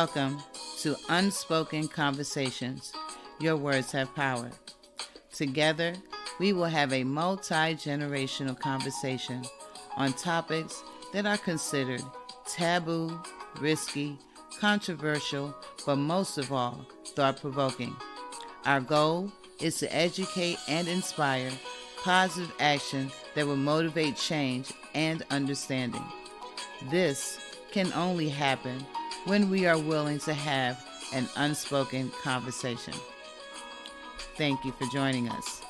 Welcome to Unspoken Conversations. Your words have power. Together, we will have a multi-generational conversation on topics that are considered taboo, risky, controversial, but most of all, thought-provoking. Our goal is to educate and inspire positive action that will motivate change and understanding. This can only happen when we are willing to have an unspoken conversation. Thank you for joining us.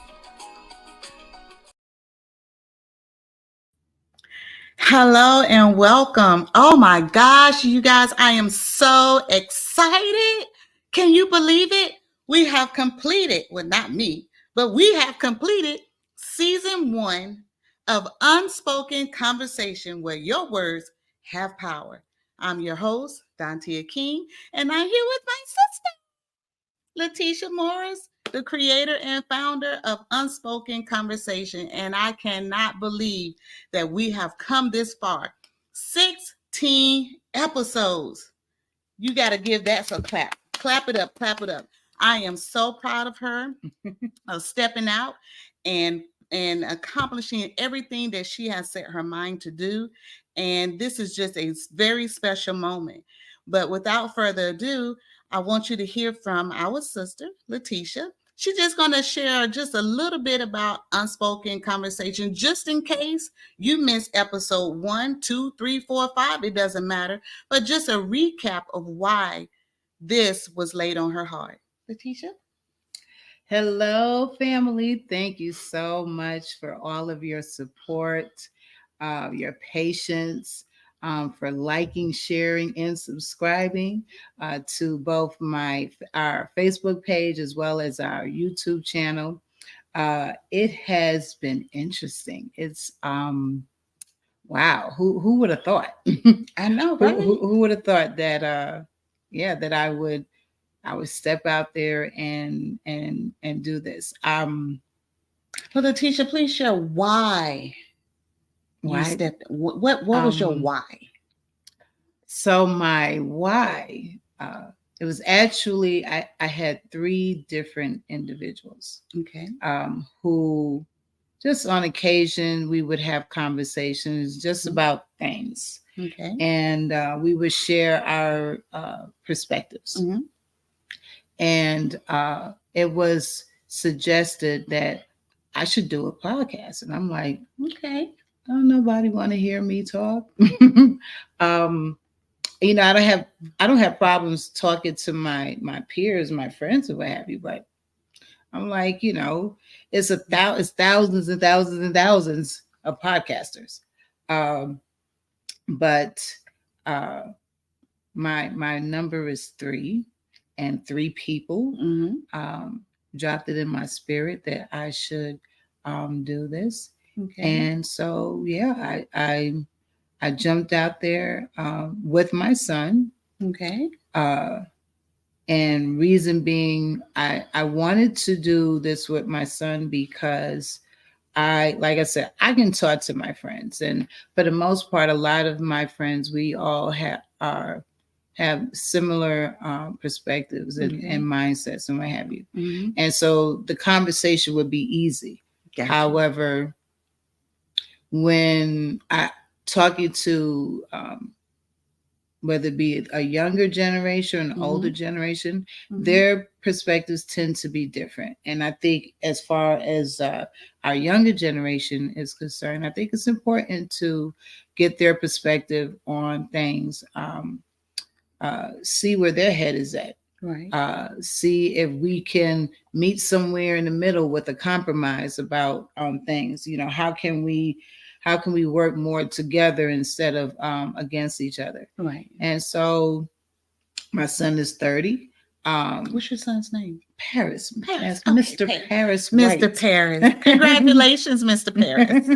Hello and welcome. Oh my gosh, you guys, I am so excited. Can you believe it? We have completed, well, not me, but we have completed season 1 of Unspoken Conversation where your words have power. I'm your host, Donteia King, and I'm here with my sister, Letitia Morris, the creator and founder of Unspoken Conversation. And I cannot believe that we have come this far. 16 episodes. You got to give that some clap. Clap it up, clap it up. I am so proud of her of stepping out and accomplishing everything that she has set her mind to do. And this is just a very special moment. But without further ado, I want you to hear from our sister, Letitia. She's just going to share just a little bit about Unspoken Conversation, just in case you missed episode 1, 2, 3, 4, 5. It doesn't matter. But just a recap of why this was laid on her heart. Letitia? Hello, family. Thank you so much for all of your support, your patience, for liking, sharing, and subscribing to both our Facebook page as well as our YouTube channel. It has been interesting. It's wow. Who would have thought? I know, right? Who would have thought that? That I would step out there and do this. Well, Letitia, please share why. You stepped. What was your why? So my why, it was actually I had 3 different individuals. Okay. Who just on occasion we would have conversations just about things. Okay. And we would share our perspectives. Mm-hmm. And it was suggested that I should do a podcast. And I'm like, okay, don't nobody want to hear me talk. I don't have problems talking to my peers, my friends, or what have you, but I'm like, it's thousands and thousands and thousands of podcasters. But my number is 3. And 3 people dropped it in my spirit that I should do this. Okay. And so, I jumped out there with my son. Okay. And reason being, I wanted to do this with my son because like I said, I can talk to my friends. And for the most part, a lot of my friends, we all have similar perspectives and mindsets and what have you. Mm-hmm. And so the conversation would be easy. Gotcha. However, when I talking to whether it be a younger generation, an older generation, their perspectives tend to be different. And I think as far as our younger generation is concerned, I think it's important to get their perspective on things. See where their head is at. Right. See if we can meet somewhere in the middle with a compromise about things. How can we work more together instead of against each other? Right. And so my son is 30. What's your son's name? Paris. Paris. Okay, Mr. Paris. Mr. White. Paris. Congratulations, Mr. Paris.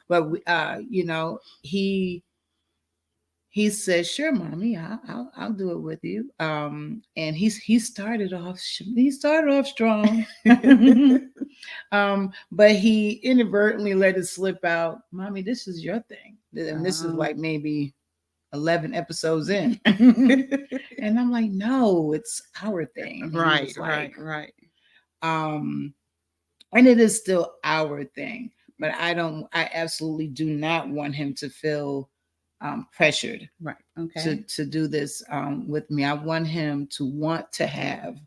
But he said, "Sure, mommy, I'll do it with you." And he started off strong, but he inadvertently let it slip out. "Mommy, this is your thing," and this is like maybe 11 episodes in. And I'm like, no, it's our thing. And he Right, was right, like, right. um, and it is still our thing, but I absolutely do not want him to feel pressured Right. Okay. to do this with me. I want him to want to have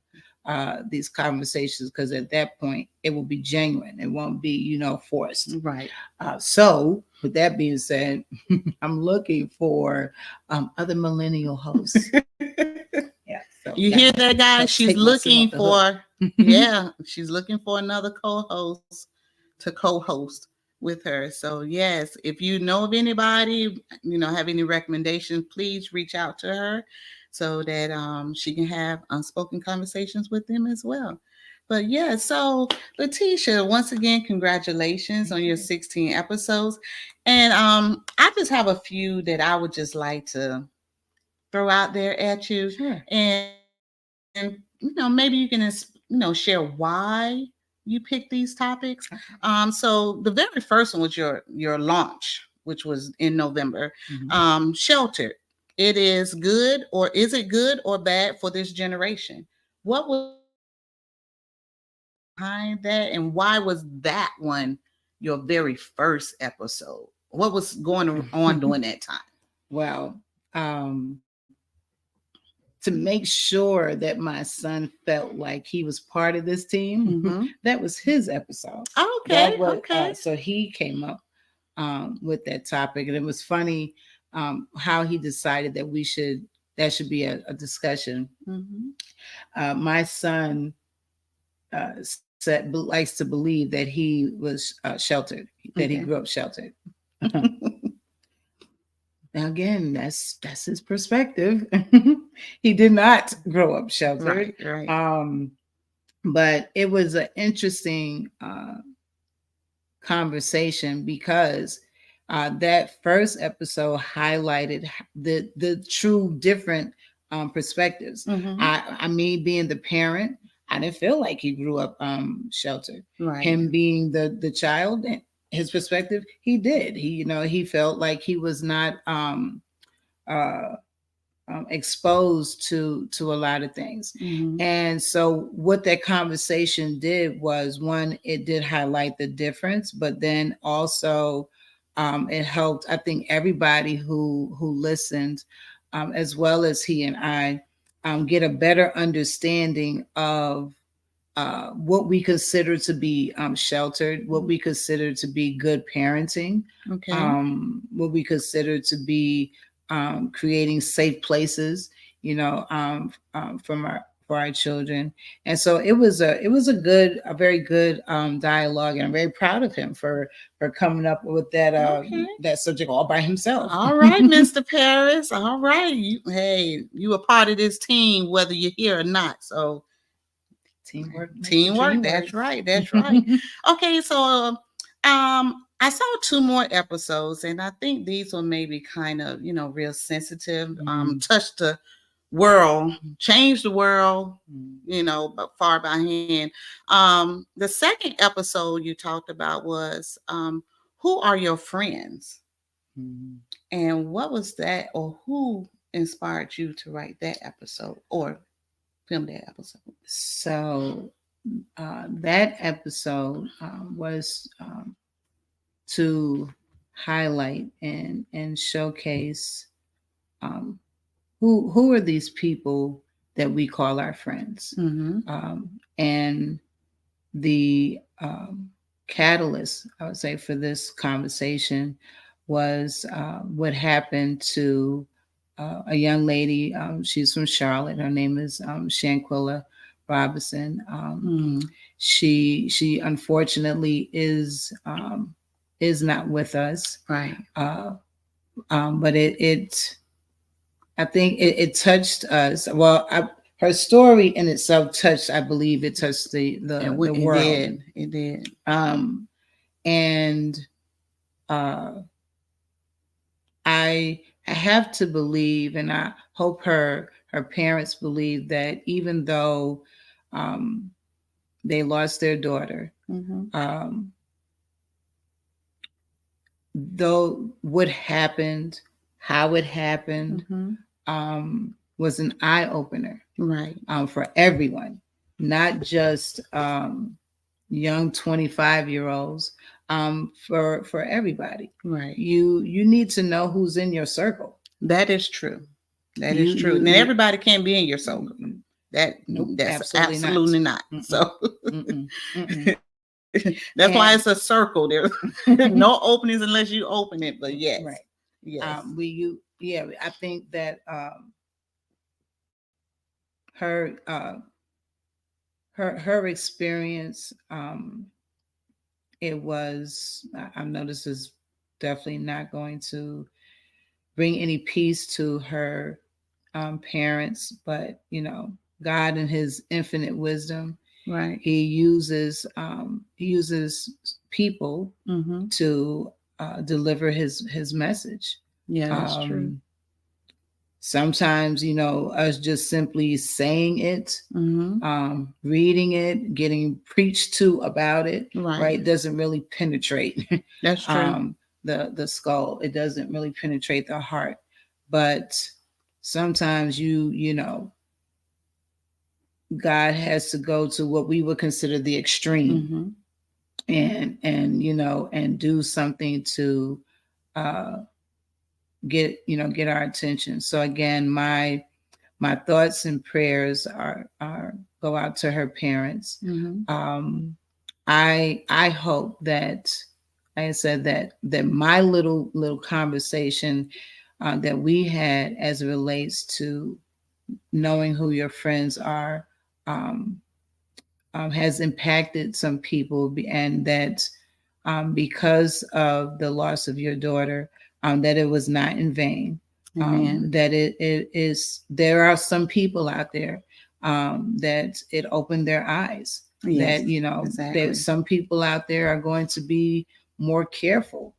these conversations, because at that point it will be genuine. It won't be, forced. Right. So, with that being said, I'm looking for other millennial hosts. Yeah. So You hear that, guys? She's looking for, yeah, she's looking for another co-host to co-host with her. So yes, if you know of anybody, have any recommendations, please reach out to her so that she can have unspoken conversations with them as well. But yeah, so Letitia, once again, congratulations on your 16 episodes. And I just have a few that I would just like to throw out there at you. Sure. And maybe you can share why you picked these topics. So the very first one was your launch, which was in November. Sheltered. It is good, or is it good or bad for this generation? What was behind that, and why was that one your very first episode? What was going on during that time? Well, to make sure that my son felt like he was part of this team, that was his episode. Okay. Okay. So he came up with that topic, and it was funny how he decided that should be a discussion. My son likes to believe that he was sheltered, that he grew up sheltered. Now again, that's his perspective. He did not grow up sheltered. Right. But it was an interesting conversation, because that first episode highlighted the true different perspectives. I mean, being the parent, I didn't feel like he grew up sheltered. Right. Him being the child, his perspective, he did. He felt like he was not exposed to a lot of things. And so what that conversation did was, one, it did highlight the difference, but then also it helped, I think, everybody who listened, as well as he and I, get a better understanding of what we consider to be sheltered, what we consider to be good parenting, what we consider to be creating safe places, for our children. And so it was a very good dialogue, and I'm very proud of him for coming up with that that subject all by himself. All right, Mr. Paris. All right, you a part of this team, whether you're here or not. So teamwork. That's right. Okay, so I saw 2 more episodes, and I think these were maybe kind of real sensitive. Touch the world, change the world, but far behind. The second episode you talked about was who are your friends, and what was that, or who inspired you to write that episode or film that episode? So that episode was to highlight and showcase who are these people that we call our friends. And the catalyst, I would say, for this conversation was what happened to a young lady. She's from Charlotte. Her name is Shanquilla Robinson. She unfortunately is not with us. Right. But I think it touched us. Well, her story in itself touched, I believe it touched the world. It did. And I have to believe, and I hope her parents believe, that even though they lost their daughter, though what happened how it happened, was an eye opener, Right. For everyone, not just young 25-year-olds, for everybody. Right. You need to know who's in your circle. That is true. That You is true. you Now you everybody can't be in your circle. Nope, That's absolutely absolutely not. not. So Mm-mm, mm-mm. that's why it's a circle. There's no openings unless you open it. But yes, Right. yes, I think that her her experience, it was, I know this is definitely not going to bring any peace to her parents, but God in His infinite wisdom, right. He uses people to deliver His message. Yeah, that's true. Sometimes, us just simply saying it, reading it, getting preached to about it, right, doesn't really penetrate That's true. The skull. It doesn't really penetrate the heart. But sometimes God has to go to what we would consider the extreme, and and do something to get our attention. So again, my thoughts and prayers are go out to her parents. I hope that, like I said, that my little conversation that we had as it relates to knowing who your friends are, has impacted some people, and that because of the loss of your daughter, that it was not in vain. That it is, there are some people out there that it opened their eyes. Yes, that exactly. That some people out there are going to be more careful.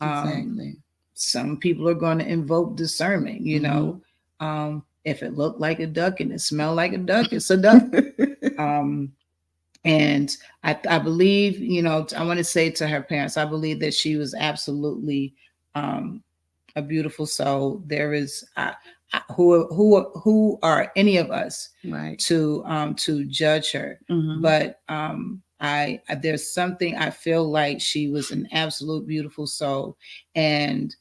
Exactly. Some people are going to invoke discernment. If it looked like a duck and it smelled like a duck, it's a duck. And I believe, I want to say to her parents, I believe that she was absolutely a beautiful soul. There is who are any of us, right, to judge her, but I there's something, I feel like she was an absolute beautiful soul, and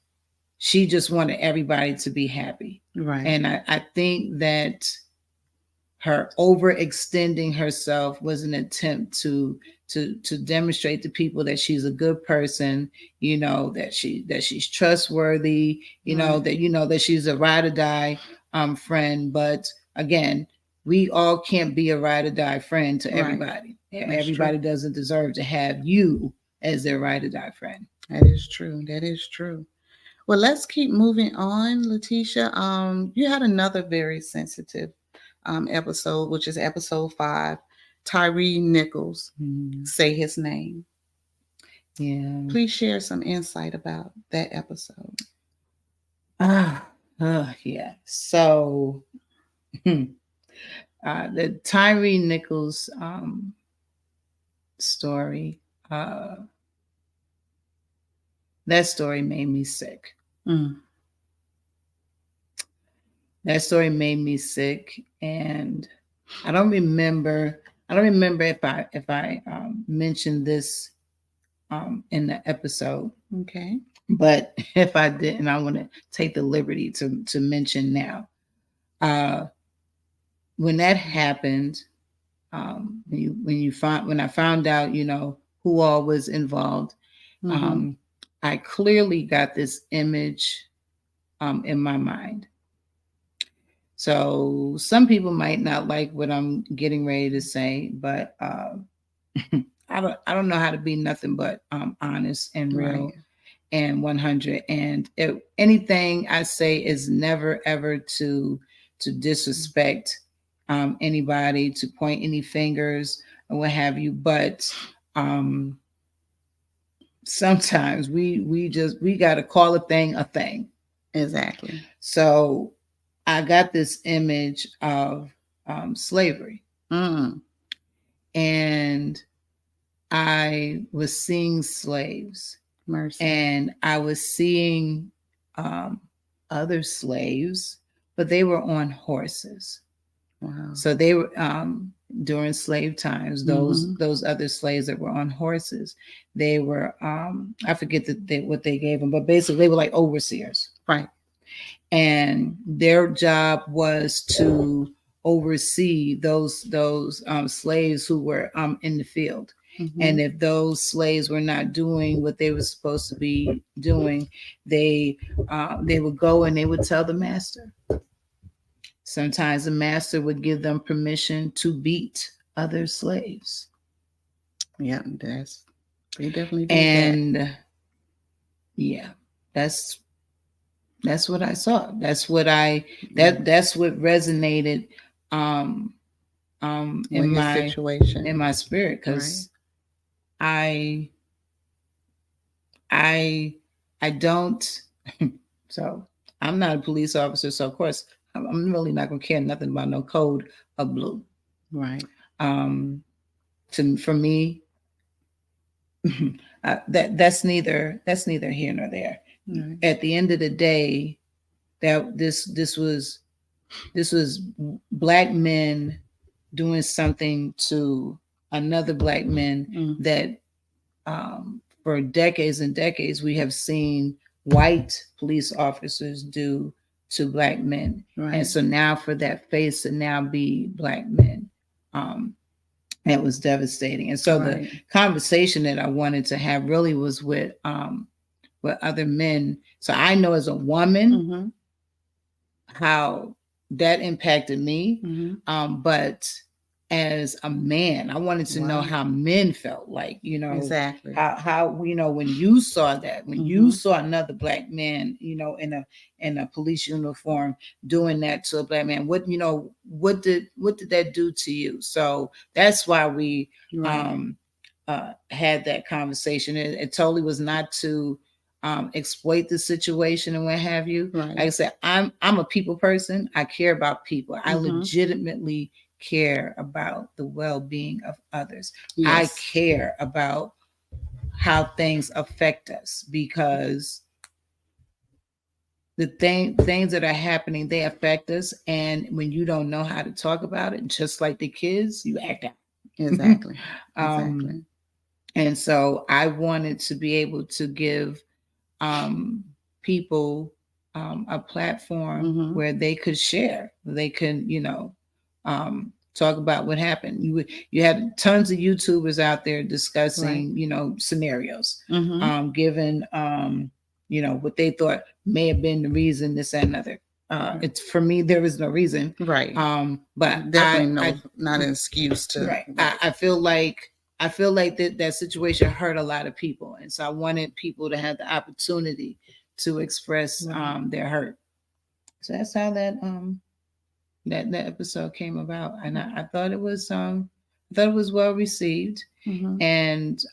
she just wanted everybody to be happy, right? And I think that her overextending herself was an attempt to demonstrate to people that she's a good person, that she's trustworthy, right, that she's a ride or die friend. But again, we all can't be a ride or die friend to everybody. Right. Everybody true. Doesn't deserve to have you as their ride or die friend. That is true. That is true. Well, let's keep moving on, Letitia. You had another very sensitive episode, which is episode 5. Tyree Nichols, say his name. Yeah. Please share some insight about that episode. Yeah. So, the Tyree Nichols story. That story made me sick. That story made me sick, and I don't remember if I mentioned this in the episode. Okay. But if I didn't, I want to take the liberty to mention now. When that happened, when I found out, who all was involved, I clearly got this image in my mind. So some people might not like what I'm getting ready to say, but I don't know how to be nothing but honest and real, right, and 100. And anything I say is never ever to disrespect anybody, to point any fingers or what have you. But sometimes we got to call a thing a thing. Exactly. So I got this image of slavery, and I was seeing slaves. Mercy. And I was seeing other slaves, but they were on horses. Wow. So they were during slave times. Mhm. Those other slaves that were on horses, they were I forget what they gave them, but basically they were like overseers, Right. and their job was to oversee those slaves who were in the field. And Mhm. if those slaves were not doing what they were supposed to be doing, they would go and they would tell the master. Sometimes the master would give them permission to beat other slaves. Yeah, they definitely did that. And yeah, that's that's what I saw. That's what resonated um With his situation. in my spirit, Right. because I I I don't so I'm not a police officer, so of course I'm really not gonna care nothing about no code of blue. Right. Um for me, that's neither here nor there. Right. At the end of the day, that this was black men doing something to another black man that for decades and decades we have seen white police officers do to black men. Right. And so now for that face to now be black men, that was devastating. And so Right. the conversation that I wanted to have really was with other men. So I know as a woman Mm-hmm. how that impacted me. Mm-hmm. But as a man, I wanted to know Wow. how men felt, like, Exactly. how when you saw that, when you Mhm. saw another black man, in a police uniform doing that to a black man, what did that do to you? So that's why we Right. had that conversation. It totally was not to exploit the situation and what have you. Right. Like I said, I'm a people person. I care about people. I legitimately care about the well-being of others. I Yes. care about how things affect us, because the things that are happening, they affect us. And when you don't know how to talk about it, just like the kids, you act out. Exactly. um, Exactly. and so I wanted to be able to give people a platform where they could share. They could, talk about what happened. You had tons of YouTubers out there discussing, scenarios, given, what they thought may have been the reason, this and another. It's, for me, there is no reason. Right. But definitely not an excuse to. Right. I feel like that situation hurt a lot of people, and so I wanted people to have the opportunity to express their hurt. So that's how that episode came about, and I thought it was well received. And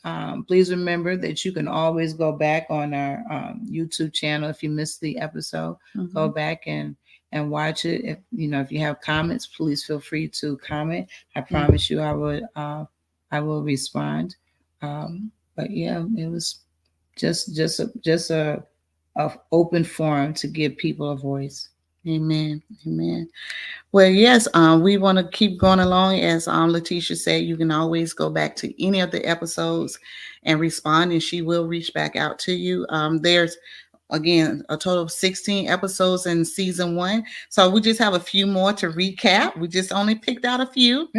please remember that you can always go back on our YouTube channel if you missed the episode. Go back and watch it. If you have comments, please feel free to comment. I promise you, I will respond. But yeah, it was just a open forum to give people a voice. Amen. Amen. Well, yes, we want to keep going along. As Letitia said, you can always go back to any of the episodes and respond, and she will reach back out to you. There's, again, a total of 16 episodes in season 1. So we just have a few more to recap. We just only picked out a few.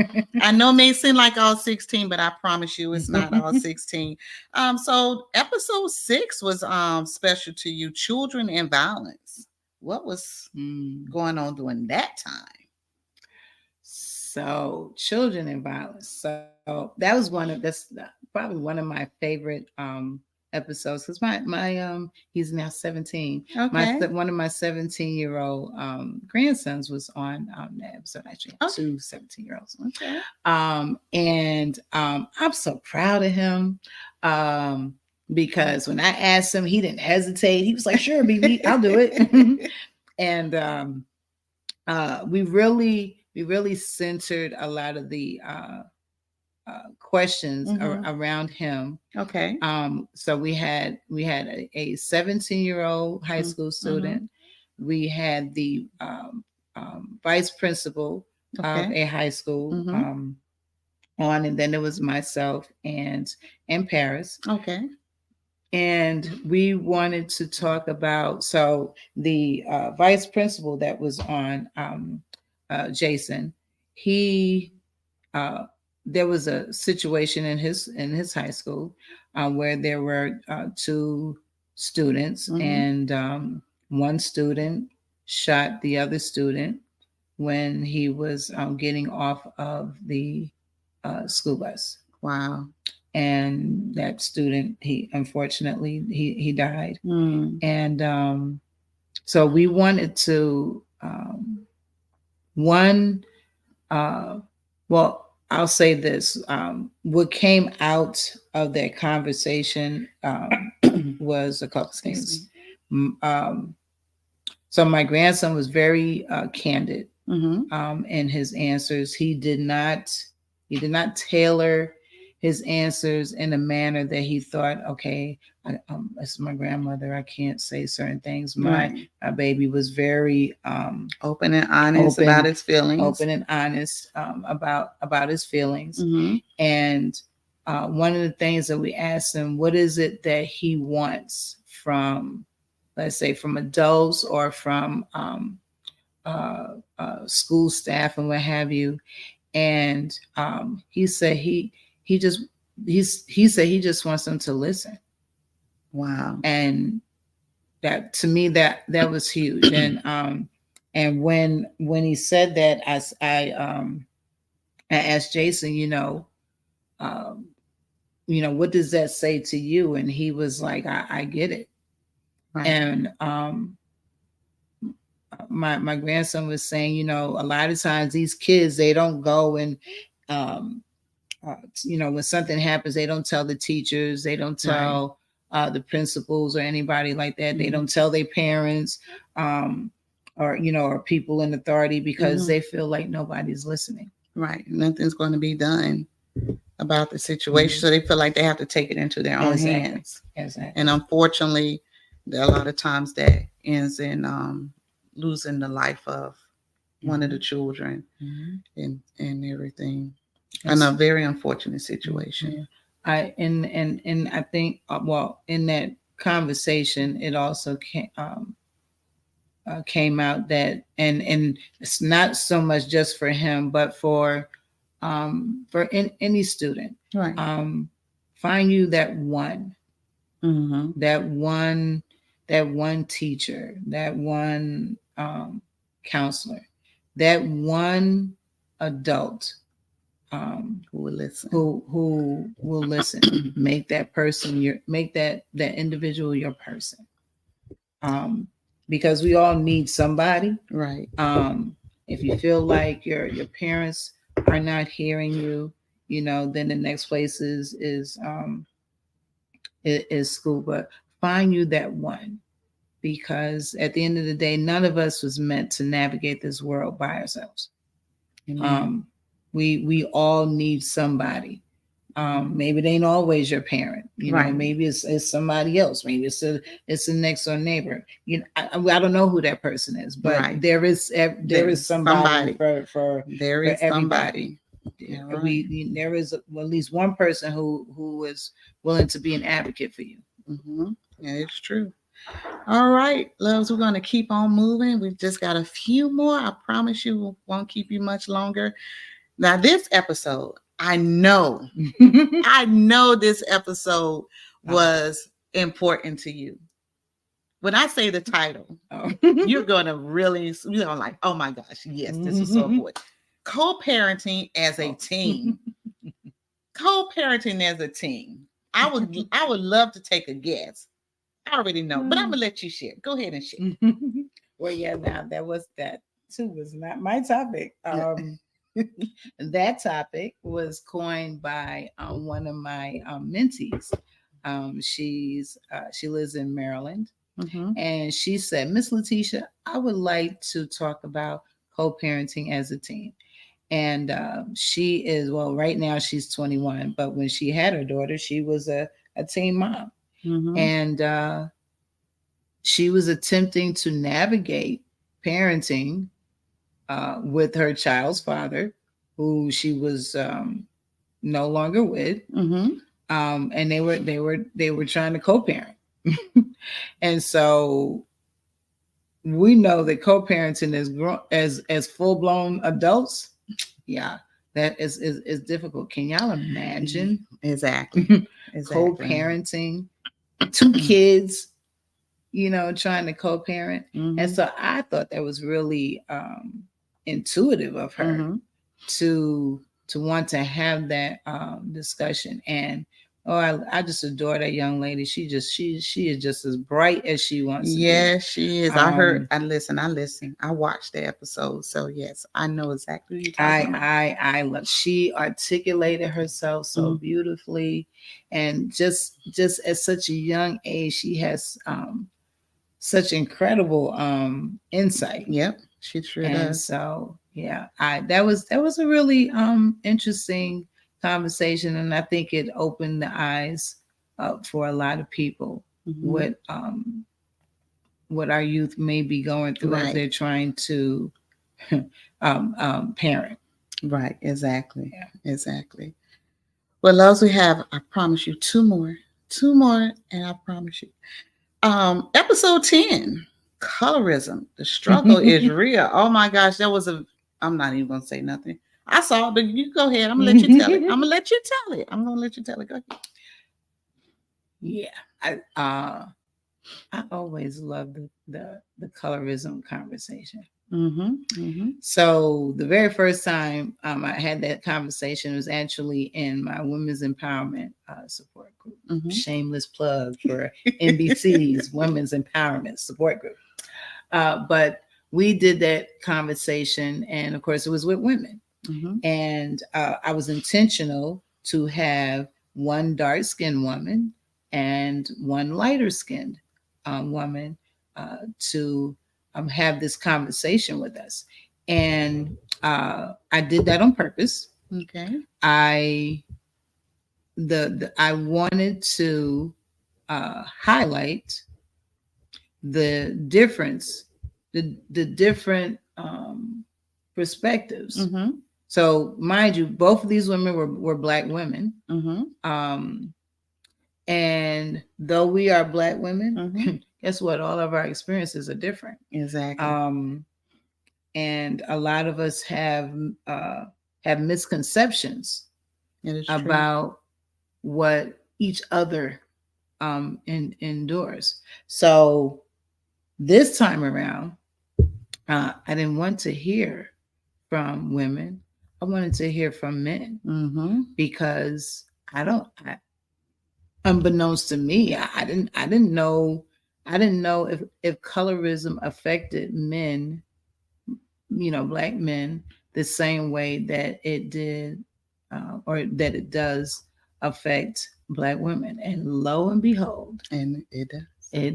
I know it may seem like all 16, but I promise you it's not all 16. So episode 6 was special to you, children and violence. What was going on during that time? So, children and violence. So that was that's probably one of my favorite episodes, because my he's now 17. Okay. One of my 17-year-old grandsons was on that episode. Actually, I have two 17-year-olds. Okay. And I'm so proud of him. Because when I asked him, he didn't hesitate. He was like, "Sure, baby, I'll do it." And we really centered a lot of the questions around him. Okay. So we had a 17-year-old high school student. we had the vice principal of Okay. a high school Mm-hmm. on, and then it was myself and Paris. Okay. And we wanted to talk about, so the vice principal that was on, Jason, he uh, there was a situation in his high school where there were two students, Mm-hmm. and one student shot the other student when he was getting off of the school bus, Wow. and that student, he unfortunately he died. Mm. And so we wanted to one uh, well, I'll say this: what came out of that conversation was a couple things. So my grandson was very candid in his answers. He did not tailor his answers in a manner that he thought, okay, it's my grandmother, I can't say certain things. My baby was very open and honest about his feelings. Open and honest about his feelings. Mm-hmm. And one of the things that we asked him, what is it that he wants from, let's say, from adults or from school staff and what have you. And he said he said he just wants them to listen. Wow. And that, to me, that was huge. And when he said that, I asked Jason, what does that say to you? And he was like, I get it. Right. And my grandson was saying, a lot of times these kids, they don't go and when something happens, they don't tell the teachers, they don't tell the principals or anybody like that. Mm-hmm. They don't tell their parents or people in authority, because they feel like nobody's listening. Right. Nothing's going to be done about the situation. Mm-hmm. So they feel like they have to take it into their own hands. Exactly. And unfortunately, there are a lot of times that ends in losing the life of one of the children and everything. In a very unfortunate situation. I think in that conversation, it also came out that, and it's not so much just for him, but for any student, right? Find you that one, mm-hmm. that one teacher, that one counselor, that one adult who will listen. Who will listen. Make that person make that individual your person. Because we all need somebody. Right. If you feel like your parents are not hearing you, then the next place is school. But find you that one, because at the end of the day, none of us was meant to navigate this world by ourselves. Mm-hmm. We all need somebody. Maybe they ain't always your parent, right. Maybe it's somebody else. Maybe it's the next door neighbor. I don't know who that person is, but right. there is somebody for there is everybody. Yeah, right. There is at least one person who is willing to be an advocate for you. Mm-hmm. Yeah, it's true. All right, loves, we're going to keep on moving. We've just got a few more. I promise you we won't keep you much longer. Now, this episode, I know this episode was important to you. When I say the title, you're going to really, like, oh my gosh, yes, this is so important. Co-parenting as a team. Co-parenting as a team. I would love to take a guess. I already know, but I'm going to let you share. Go ahead and share. Well, yeah, now that too was not my topic. That topic was coined by one of my mentees. She lives in Maryland, and she said, Miss Letitia, I would like to talk about co-parenting as a team. And she is, well, right now she's 21, but when she had her daughter, she was a teen mom. And she was attempting to navigate parenting with her child's father, who she was no longer with, and they were trying to co-parent, and so we know that co-parenting as full blown adults, yeah, that is difficult. Can y'all imagine? Exactly. Co-parenting, two kids, trying to co-parent. And so I thought that was really intuitive of her to want to have that discussion. And I just adore that young lady. She is just as bright as she wants to be. Yes, she is. I listen. I watched the episode. So yes, I know exactly what you're talking about. I love, she articulated herself so beautifully, and just at such a young age, she has such incredible insight. Yep, she sure does. And so yeah, that was a really interesting conversation, and I think it opened the eyes for a lot of people what our youth may be going through as they're trying to parent. Right, exactly. Yeah. Exactly. Well, loves, we have, I promise you, two more, and I promise you. Episode 10, colorism. The struggle is real. Oh my gosh, I'm not even gonna say nothing. I saw it, but you go ahead. I'm gonna let you tell it. I'm gonna let you tell it. Go ahead. Yeah. I always love the colorism conversation. So the very first time I had that conversation was actually in my women's empowerment support group. Shameless plug for NBC's Women's Empowerment Support Group. But we did that conversation, and of course it was with women. And I was intentional to have one dark-skinned woman and one lighter-skinned woman to have this conversation with us. And I did that on purpose. Okay. I wanted to highlight the difference, the different perspectives. So mind you, both of these women were Black women. And though we are Black women, guess what? All of our experiences are different. Exactly. And a lot of us have misconceptions about what each other endures. So this time around, I didn't want to hear from women. I wanted to hear from men, because unbeknownst to me, I didn't know if colorism affected men, Black men, the same way that it did or that it does affect Black women. And lo and behold, and it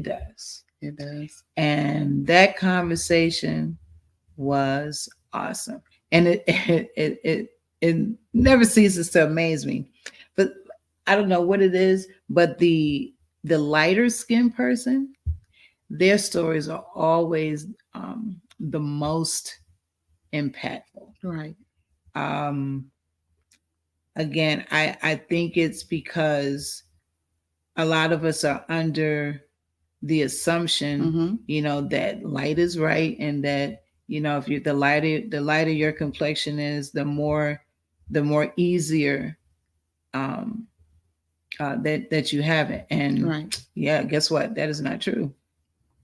does. It does. And that conversation was awesome, and it never ceases to amaze me. But I don't know what it is, but the lighter skinned person, their stories are always the most impactful. Right. Again, I think it's because a lot of us are under the assumption, that light is right, and that if you're the lighter your complexion is, the more easier that you have it. And yeah, guess what? That is not true.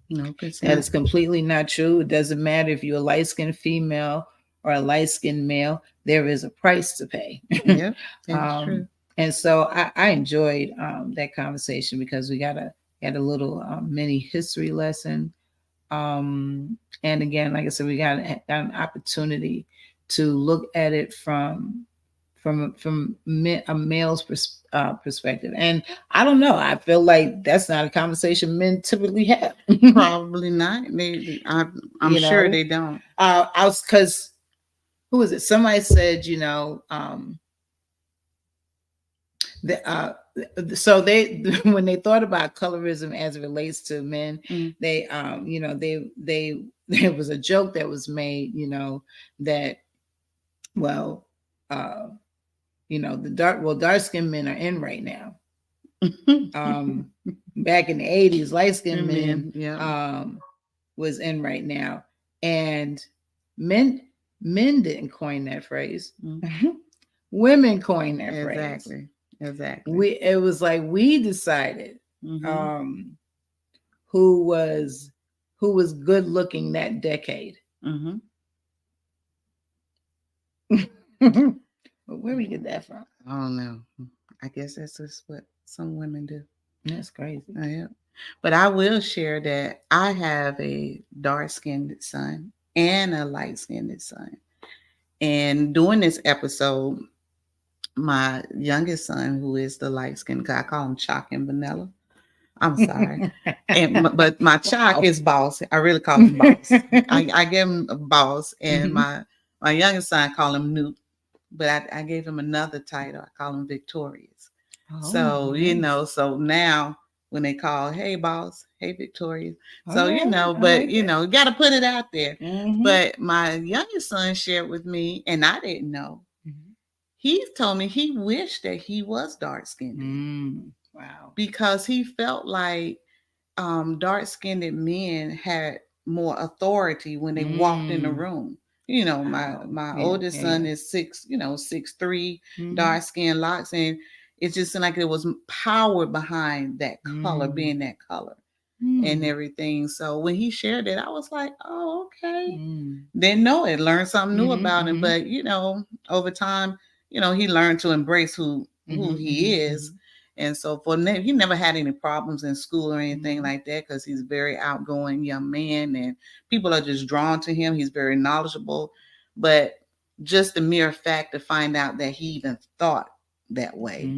No, that is completely not true. It doesn't matter if you're a light-skinned female or a light-skinned male. There is a price to pay. Yeah, that's true. And so I enjoyed that conversation, because we got a little mini history lesson. And again, like I said, we got an opportunity to look at it from a male's perspective. And I don't know, I feel like that's not a conversation men typically have. Probably not. I'm sure they don't. Because who is it? Somebody said, so they when they thought about colorism as it relates to men, they they there was a joke that was made, that, well, uh the dark skinned men are in right now. Back in the 80s, light skinned men was in right now, and men didn't coin that phrase. Women coined that phrase. Exactly. It was like we decided who was good looking that decade. Where we get that from? I don't know. I guess that's just what some women do. That's crazy. Yeah. But I will share that I have a dark-skinned son and a light-skinned son. And during this episode, my youngest son, who is the light-skinned guy, I call him Chalk and Vanilla. I'm sorry. But my Chalk is Boss. I really call him Boss. I give him a Boss. And my youngest son, I call him Newt. But I gave him another title. I call him Victorious. So, nice. So now when they call, hey, Boss, hey, Victorious. So, but, you got to put it out there. But my youngest son shared with me, and I didn't know. He told me he wished that he was dark-skinned. Wow. Because he felt like dark-skinned men had more authority when they walked in the room. My oldest son is 6'3", dark-skinned locks, and it just seemed like there was power behind that color, being that color and everything. So when he shared it, I was like, oh, okay. Didn't know it, learned something new about him. But, over time, he learned to embrace who he is. And so he never had any problems in school or anything like that, because he's a very outgoing young man and people are just drawn to him. He's very knowledgeable. But just the mere fact to find out that he even thought that way,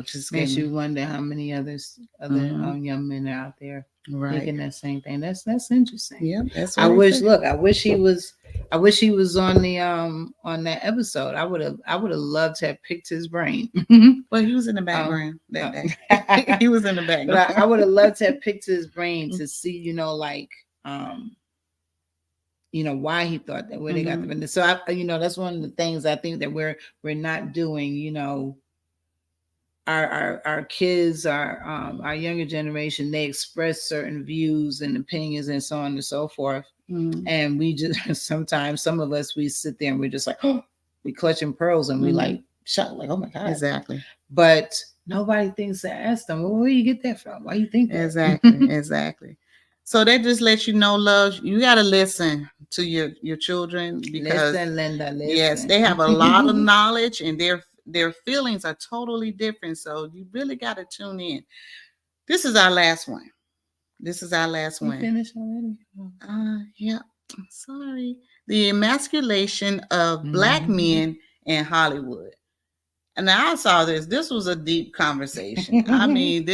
just makes you wonder how many other young men are out there thinking that same thing. That's interesting. Yeah, that's what I wish. Look, I wish he was on the on that episode. I would have loved to have picked his brain. Well, he was in the background that day. He was in the background. But I would have loved to have picked his brain to see, why he thought that, where they got the. So that's one of the things I think that we're not doing. Our kids, our younger generation, they express certain views and opinions and so on and so forth. And we just sometimes, some of us, we sit there and we're just like, oh, we clutching pearls and we like shocked, like, oh my God. Exactly. But nobody thinks to ask them, well, where do you get that from? Why you think that? Exactly. So that just lets you know, love, you got to listen to your children, because listen, Linda, listen. Yes, they have a lot of knowledge and their feelings are totally different. So you really got to tune in. This is our last one. You finished already? Yeah. I'm sorry. The emasculation of Black men in Hollywood. And now I saw this. This was a deep conversation. I mean,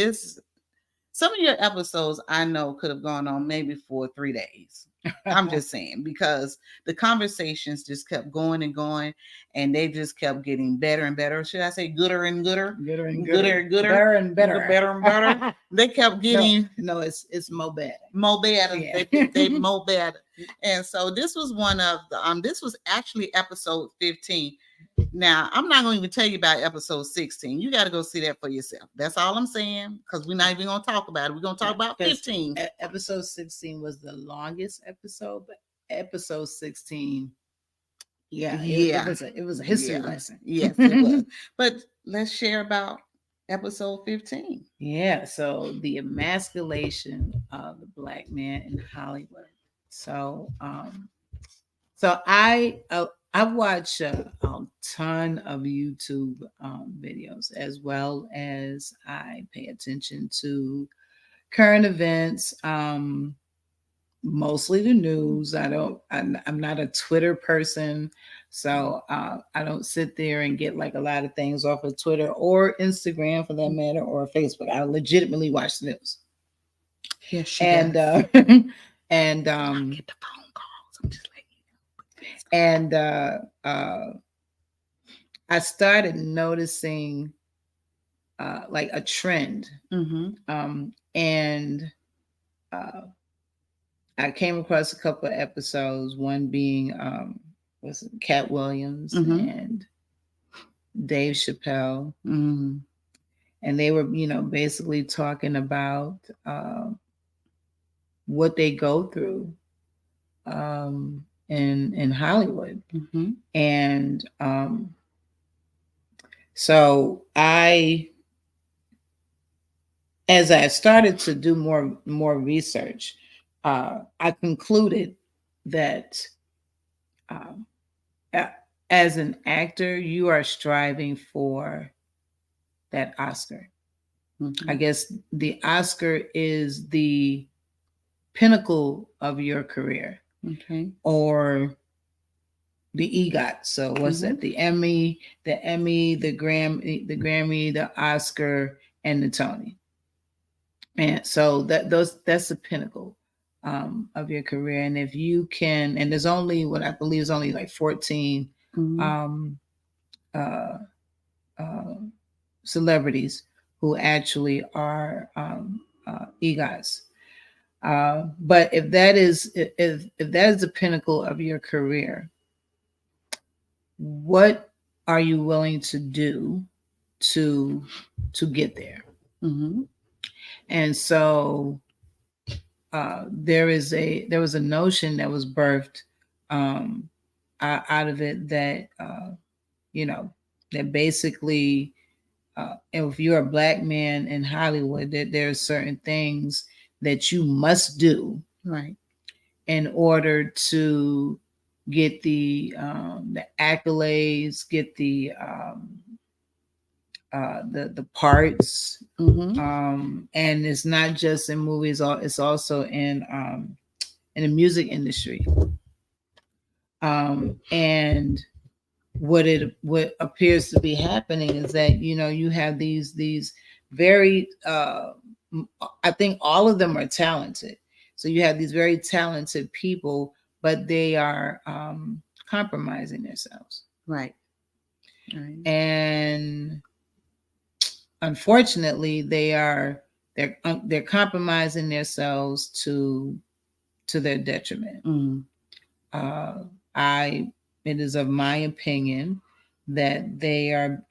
some of your episodes I know could have gone on maybe for 3 days. I'm just saying, because the conversations just kept going and going, and they just kept getting better and better. Should I say gooder and gooder? Gooder and gooder. Better and better. Better and better. They kept getting... No, it's mo better. Mo better. Yeah. They mo better. And so this was one of the... this was actually episode 15. Now, I'm not going to even tell you about episode 16. You got to go see that for yourself. That's all I'm saying, because we're not even going to talk about it. We're going to talk about 15. Episode 16 was the longest episode, but episode 16, it was a history lesson. Yes, it was. But let's share about episode 15. Yeah, so the emasculation of the Black man in Hollywood. So, I watch a ton of YouTube videos, as well as I pay attention to current events, mostly the news. I'm not a Twitter person, so I don't sit there and get like a lot of things off of Twitter or Instagram, for that matter, or Facebook. I legitimately watch the news. Yes, she and does. And I get the phone calls. I'm just like... And I started noticing like a trend. And I came across a couple of episodes, one being was Cat Williams and Dave Chappelle. And they were, basically talking about what they go through in Hollywood. And so as I started to do more research, I concluded that as an actor, you are striving for that Oscar. I guess the Oscar is the pinnacle of your career. Or the EGOT. So what's that? The Emmy, the Grammy, the Oscar, and the Tony. And so that's the pinnacle of your career. And if you can, and there's only what I believe is only like 14 celebrities who actually are EGOTs. But if that is the pinnacle of your career, what are you willing to do to get there? And so there was a notion that was birthed out of it that that basically if you're a Black man in Hollywood, that there are certain things that you must do in order to get the accolades, get the parts, and it's not just in movies; it's also in the music industry. And what appears to be happening is that you have these very I think all of them are talented. So you have these very talented people, but they are compromising themselves. And unfortunately, they're compromising themselves to their detriment. It is of my opinion that they're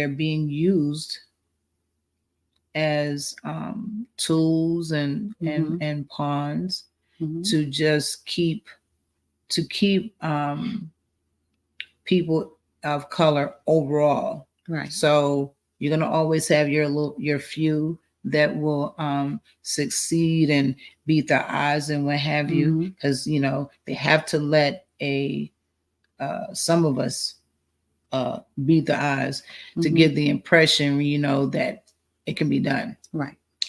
being used as tools and pawns to just keep people of color overall. So you're gonna always have your few that will succeed and beat the odds and what have you, because they have to let some of us beat the odds to give the impression that it can be done.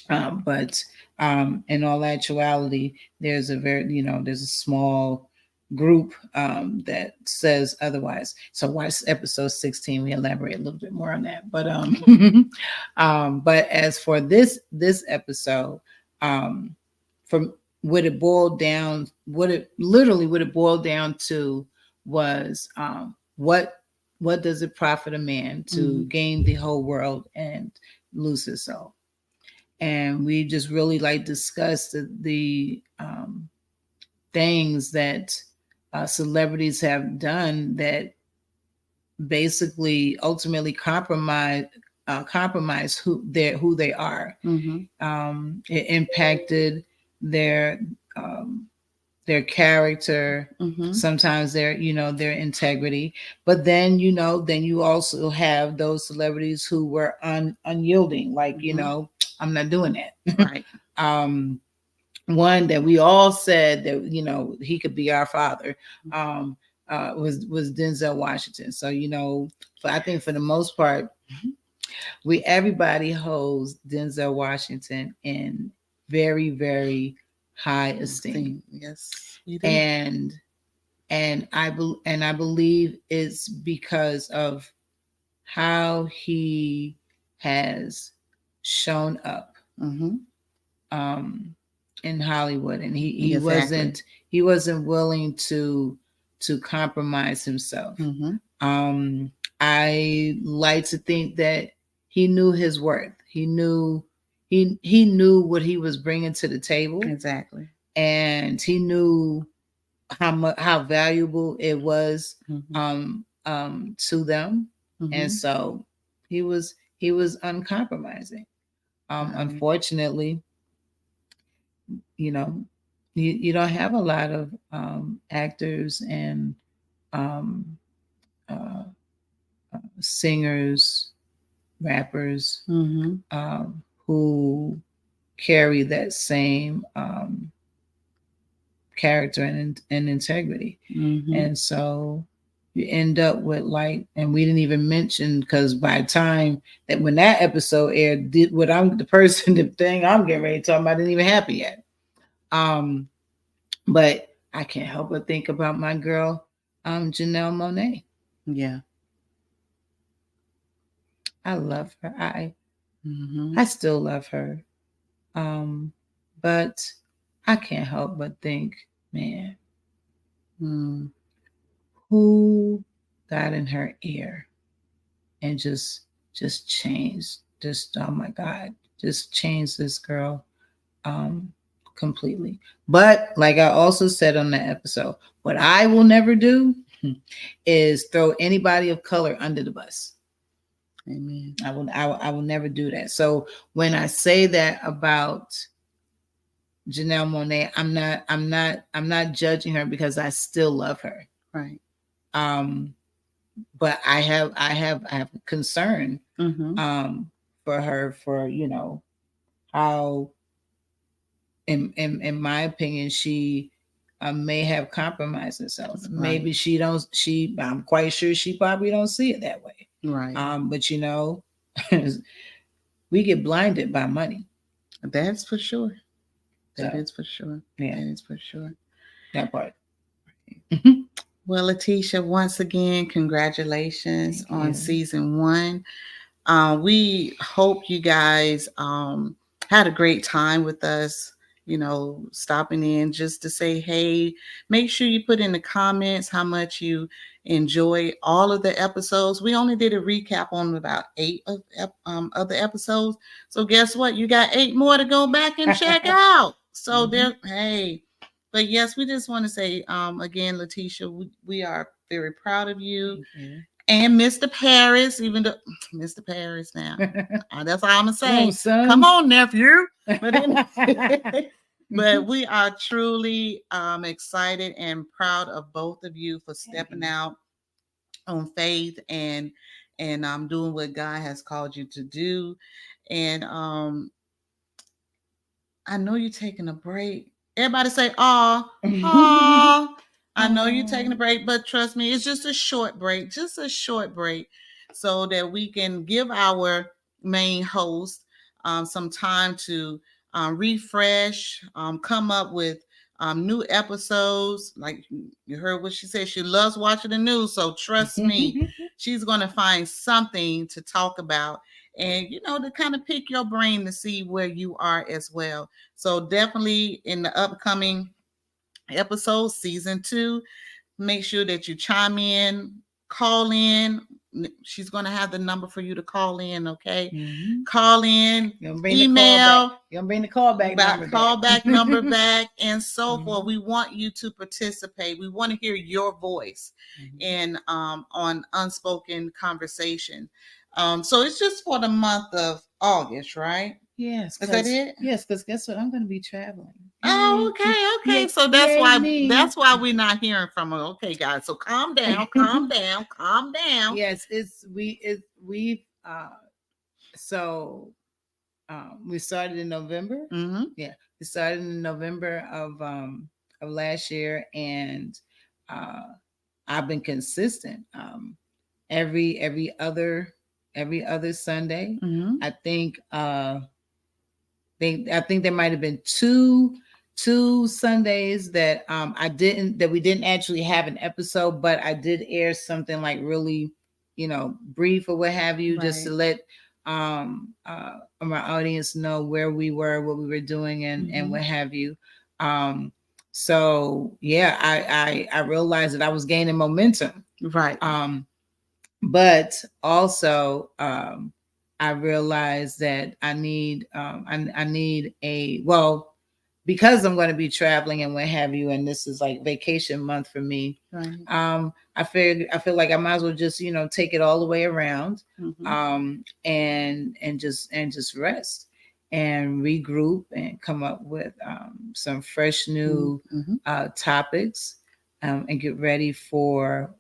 But in all actuality, there's a small group that says otherwise. So watch episode 16. We elaborate a little bit more on that. But but as for this episode, from what it boiled down to was what does it profit a man to gain the whole world and lose his soul? And we just really discuss the things that celebrities have done that basically ultimately compromise who they are. It impacted their character, sometimes their integrity, but then you also have those celebrities who were unyielding, I'm not doing that. One that we all said that he could be our father was Denzel Washington. So I think for the most part, everybody holds Denzel Washington in very, very high esteem. Yes, we do. And I believe it's because of how he has shown up in Hollywood, and he wasn't willing to compromise himself. I like to think that he knew his worth. He knew what he was bringing to the table, Exactly. and he knew how valuable it was to them, and so he was uncompromising. Unfortunately, you know, you don't have a lot of actors and um, uh, singers, rappers who carry that same character and integrity. And so you end up with like, and we didn't even mention, because by the time that when that episode aired, did what I'm the person, the thing I'm getting ready to talk about didn't even happen yet. But I can't help but think about my girl, Janelle Monáe. Yeah. I love her. I still love her. But I can't help but think, man, who got in her ear and just changed, just, oh my God, just changed this girl completely. But like I also said on that episode, what I will never do is throw anybody of color under the bus. Amen. I will never do that. So when I say that about Janelle Monáe, I'm not judging her, because I still love her. Right. But I have concern for her, for, you know, how in my opinion she may have compromised herself. Right. Maybe I'm quite sure she probably don't see it that way. Right. But you know, we get blinded by money. That's for sure. Yeah. That is for sure. That part. Well, Letitia, once again, congratulations on season 1. We hope you guys had a great time with us, you know, stopping in just to say hey. Make sure you put in the comments how much you enjoy all of the episodes. We only did a recap on about 8 of the episodes. So guess what? You got 8 more to go back and check out. So there, hey. But yes, we just want to say again, Letitia, we are very proud of you. And Mr. Paris, even though Mr. Paris now. That's all I'm going to say. Come on, nephew. But we are truly excited and proud of both of you for stepping out on faith and doing what God has called you to do. And I know you're taking a break. Everybody say, "Aw, aw." I know you're taking a break, but trust me, it's just a short break, so that we can give our main host some time to refresh, come up with new episodes. Like you heard what she said, she loves watching the news, so trust me, she's going to find something to talk about. And, you know, to kind of pick your brain to see where you are as well. So definitely in the upcoming episode, season 2, make sure that you chime in, call in. She's going to have the number for you to call in, okay? Call in, email. You're going to bring the callback number back. Number back, and so forth. We want you to participate. We want to hear your voice in on Unspoken Conversation. So it's just for the month of August, right? Yes. Is that it? Yes, because guess what? I'm going to be traveling. Oh, okay. Yes, so that's why we're not hearing from her. Okay, guys. So calm down. Yes, we started in November. Yeah, we started in November of last year, and I've been consistent. Every other Sunday. I think there might have been two Sundays that we didn't actually have an episode, but I did air something like really, you know, brief or what have you, just to let my audience know where we were, what we were doing, and what have you. So yeah, I realized that I was gaining momentum. Right. But also I realized that I need because I'm going to be traveling and what have you, and this is like vacation month for me. Right. I feel like I might as well just take it all the way around, Mm-hmm. and just rest and regroup and come up with some fresh new Mm-hmm. topics, and get ready for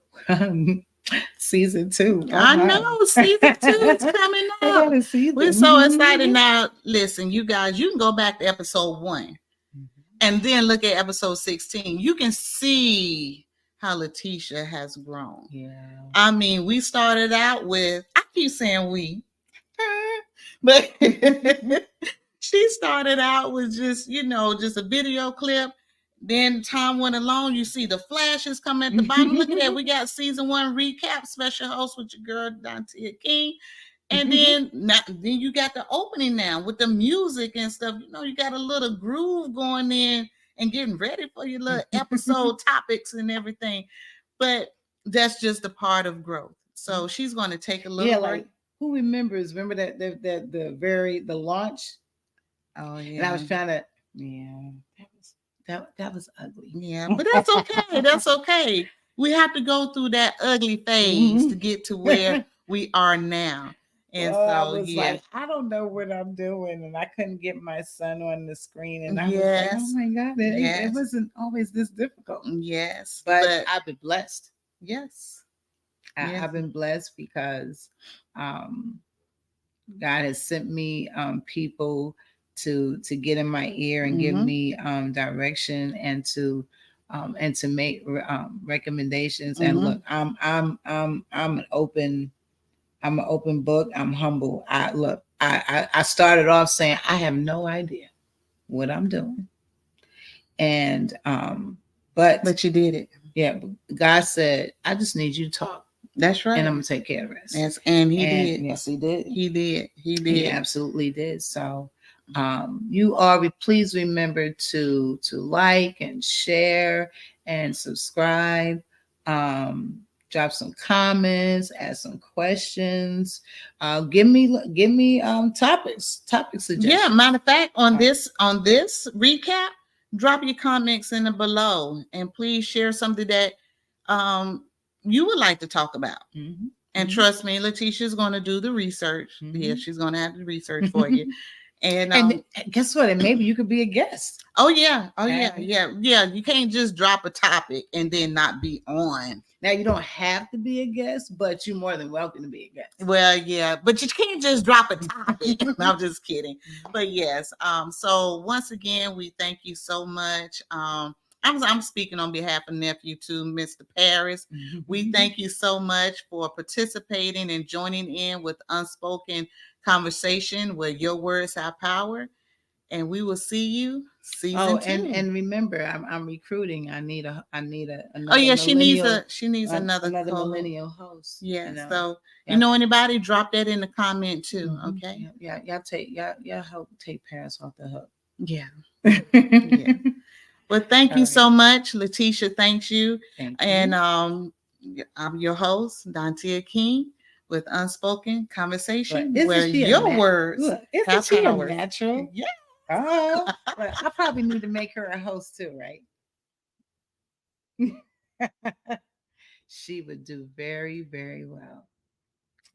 season 2. I know season 2 is coming up. We're so excited now. Listen, you guys, you can go back to episode 1 and then look at episode 16. You can see how Letitia has grown. Yeah. I mean, we started out with, I keep saying we, but she started out with just a video clip. Then time went along. You see the flashes come at the bottom. Look at that. We got season 1 recap, special host with your girl Donteia King. And then you got the opening now with the music and stuff. You got a little groove going in and getting ready for your little episode topics and everything. But that's just a part of growth. So she's going to take a little break. Like, who remembers? Remember that the launch? Oh yeah. And I was trying to that was ugly. Yeah, but that's okay. That's okay. We have to go through that ugly phase to get to where we are now. And so I was like, I don't know what I'm doing, and I couldn't get my son on the screen, and I was like, oh my God, it wasn't always this difficult. Yes, but I've been blessed. Yes, I've been blessed because God has sent me people to get in my ear and give me direction and to make recommendations. And look, I'm an open book. I'm humble. I started off saying I have no idea what I'm doing, and but you did it. Yeah, God said, I just need you to talk. That's right. And I'm gonna take care of the rest. Yes, and he did. Yes, he did. He did. He absolutely did. So you all please remember to like and share and subscribe. Drop some comments, ask some questions. Give me topic suggestions. Yeah, matter of fact, on this recap, drop your comments in the below, and please share something that you would like to talk about. And trust me, Letitia's going to do the research. Yeah, she's going to have the research for you. And guess what? And maybe you could be a guest. Oh yeah. You can't just drop a topic and then not be on. Now you don't have to be a guest, but you're more than welcome to be a guest. Well, yeah, but you can't just drop a topic. I'm just kidding. But yes. So once again, we thank you so much. I'm speaking on behalf of nephew too, Mr. Paris. We thank you so much for participating and joining in with Unspoken Conversation, where your words have power. And we will see you season 2. And remember, I'm recruiting. I need another. Oh yeah, she needs another millennial host. Yeah. So you know anybody? Drop that in the comment too. Okay. Yeah. Y'all help take Paris off the hook. Yeah. Yeah. Well, thank you so much, Letitia. Thank you. And I'm your host, Donteia King, with Unspoken Conversation, where your words have power. Natural? Yeah. Oh, I probably need to make her a host too, right? She would do very, very well.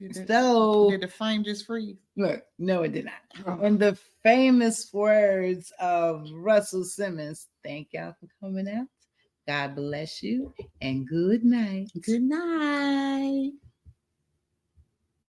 Did the flame just freeze? Look, no, it did not. In the famous words of Russell Simmons, thank y'all for coming out. God bless you, and good night. Good night.